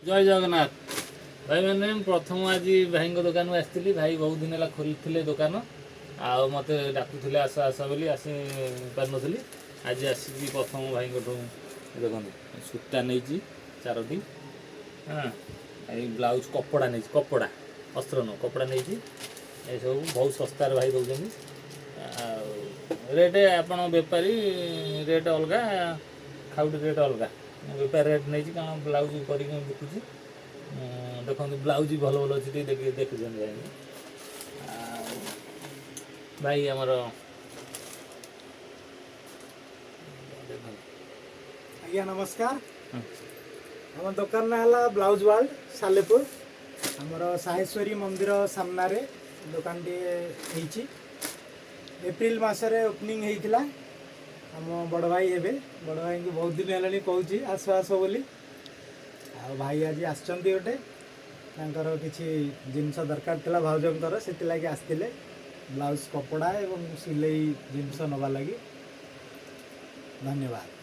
जय जगन्नाथ भाई मैंने प्रथम आज भाई दुकान को आसती भाई बहुत दिन है खोलते दुकान आ मत डाकुले आस आस बोली आसी पार नी आज आसिक प्रथम भाई देखो सूता नहीं चारोटी हाँ ब्लाउज कपड़ा नहीं कपड़ा अस्त्र नुह कपड़ा नहीं सब बहुत सस्तार भाई दौरान रेट आपण बेपारी रेट अलग खाउटी रेट अलग बेपार रेट नहीं कारण ब्लाउज कर बिकुची देखो ब्लाउज भल भल अच्छी देखुं भाई आमर आज्ञा नमस्कार आम दुकान ना है ब्लाउज वर्ल्ड सालेपुर आमर साहेश्वरी मंदिर सामना रे दुकान टी एप्रिल मसरे ओपनिंग होता आम बड़ भाई हे बड़ भाई को बहुत दिन है कहूँ आस आस बोली आ भाई आज आसचंती गोटे किसी जिनस दरकार था भाउजर से लगे आसते ब्लाउज कपड़ा एवं सिलाई जिनस नवा लगी धन्यवाद।